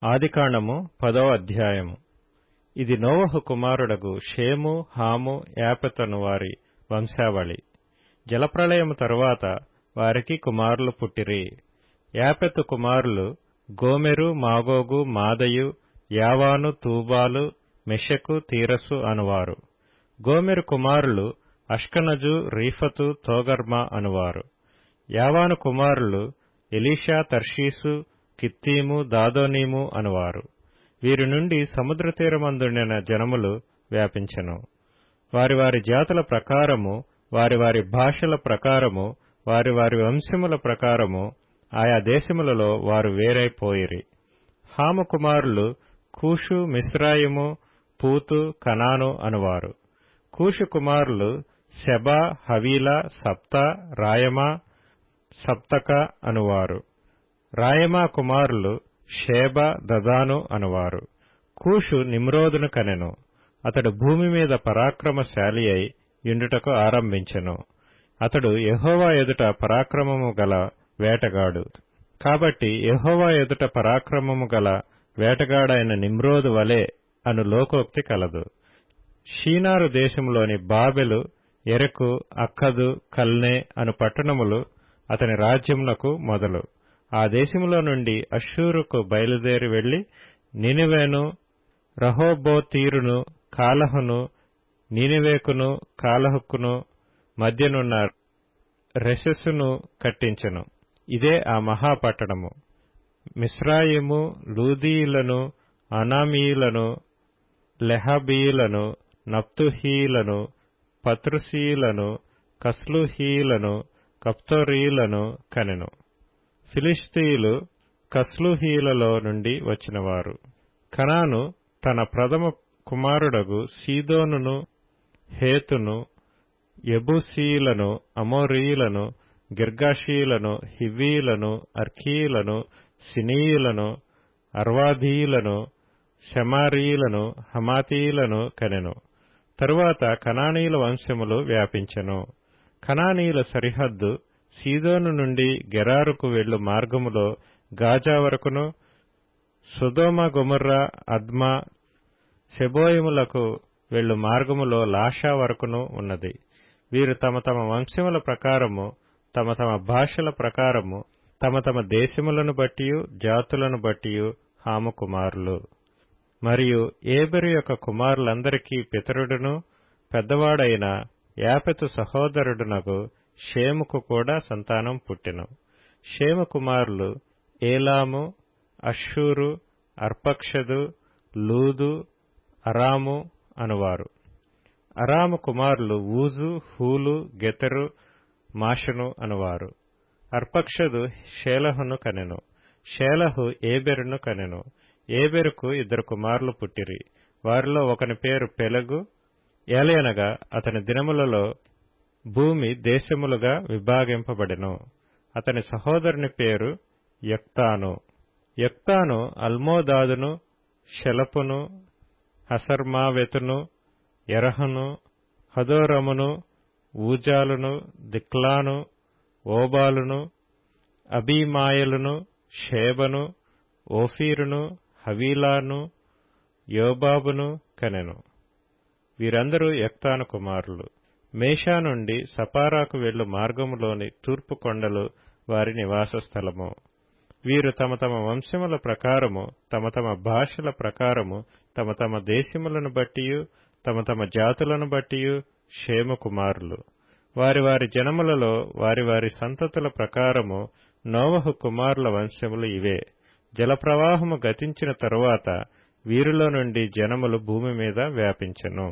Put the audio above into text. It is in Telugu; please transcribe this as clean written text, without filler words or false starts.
ఆదికాండము 10వ అధ్యాయము. ఇది నోవహు కుమారుడగు షేము, హాము, యాపెతను వారి వంశావళి. జలప్రళయము తరువాత వారికి కుమారులు పుట్టిరి. యాపెతు కుమారులు గోమెరు, మాగోగు, మాదయు, యావాను, తూబాలు, మెషెకు, తీరసు అనువారు. గోమెరు కుమారులు అష్కనజు, రీఫతు, తోగర్మా అనువారు. యావాను కుమారులు ఎలీషా, తర్షీసు, కిత్తీము, దాదోనీము అనువారు. వీరి నుండి సముద్ర తీరమందుండిన జనములు వ్యాపించెను. వారి వారి జాతుల ప్రకారము, వారి వారి భాషల ప్రకారము, వారి వారి వంశముల ప్రకారము ఆయా దేశములలో వారు వేరైపోయిరి. హాము కుమారులు కూషు, మిస్రాయిము, పూతు, కనాను అనువారు. కూషు కుమారులు సెబా, హవీలా, సప్తా, రాయమా, సప్తక అనువారు. రాయమా కుమారులు షేబ, దదాను అనువారు. కూషు నిమ్రోదును కనెను. అతడు భూమి మీద పరాక్రమశాలి అయి యుండుటకు ఆరంభించెను. అతడు యెహోవా ఎదుట పరాక్రమము గల వేటగాడు. కాబట్టి యెహోవా ఎదుట పరాక్రమము గల వేటగాడైన నిమ్రోదు వలె అను లోకోక్తి కలదు. షీనారు దేశములోని బాబెలు, ఎరెకు, అక్కదు, కల్నే అను పట్టణములు అతని రాజ్యమునకు మొదలు. ఆ దేశములో నుండి అష్షూరుకు బయలుదేరి వెళ్లి నినివేను, రహోబోతీరును, కాలహును, నీనివేకును, కాలహుకును మధ్యనున్న రెసెసును కట్టించెను. ఇదే ఆ మహాపట్టణము. మిస్రాయిము, లూదీయులను, అనామీయులను, లెహాబీయులను, నప్తుహీయులను, పత్రుసీయులను, కస్లూహీయులను, కప్తోరీయులను కనెను. ఫిలిష్తీయులు కస్లూహీయులలో నుండి వచ్చినవారు. కనాను తన ప్రథమ కుమారుడగు సీదోనును, హేతును, యెబూసీయులను, అమోరీయులను, గిర్గాషీయులను, హివ్వీయులను, అర్కీయులను, సినీయులను, అర్వాదీయులను, షెమారీయులను, హమాతీయులను కనెను. తరువాత కనానీయుల వంశములు వ్యాపించెను. కనానీయుల సరిహద్దు సీదోను నుండి గెరారుకు వెళ్ళు మార్గములో గాజా వరకును, సొదొమ, గొమొర్రా, అద్మా, సెబోయిములకు వెళ్ళు మార్గములో లాషా వరకును ఉన్నది. వీరు తమ తమ వంశముల ప్రకారము, తమ తమ భాషల ప్రకారము, తమ తమ దేశములను బట్టియు జాతులను బట్టియు హాము కుమారులు. మరియు ఏబెరు యొక్క కుమారులందరికీ పితరుడును పెద్దవాడైన యాపెతు సహోదరుడునగు షేముకు కూడా సంతానం పుట్టెను. షేము కుమారులు ఏలాము, అష్షూరు, అర్పక్షదు, లూదు, అరాము అనువారు. అరాము కుమారులు ఊజు, హూలు, గెతెరు, మాషను అనువారు. అర్పక్షదు షేలహును కనెను. షేలహు ఏబెరును కనెను. ఏబెరుకు 2 కుమారులు పుట్టిరి. వారిలో ఒకని పేరు పెలగు. ఏలయనగా అతని దినములలో భూమి దేశములుగా విభాగింపబడెను. అతని సహోదరుని పేరు యొక్తాను. యొక్తాను అల్మోదాదును, షెలపును, హసర్మావెతును, ఎరహును, హదోరమును, ఊజాలును, దిక్లాను, ఓబాలును, అబీమాయలును, షేబను, ఓఫీరును, హవీలాను, యోబాబును కనెను. వీరందరూ యొక్తాను కుమారులు. మేషా నుండి సపారాకు వెళ్ళు మార్గములోని తూర్పు కొండలు వారి నివాస స్థలము. వీరు తమ తమ వంశముల ప్రకారము, తమ తమ భాషల ప్రకారము, తమ తమ దేశములను బట్టియు తమ తమ జాతులను బట్టియు షేము కుమారులు. వారి వారి జనములలో వారి వారి సంతతుల ప్రకారము నోవహు కుమారుల వంశములు ఇవే. జలప్రవాహము గతించిన తరువాత వీరిలో నుండి జనములు భూమి మీద వ్యాపించెను.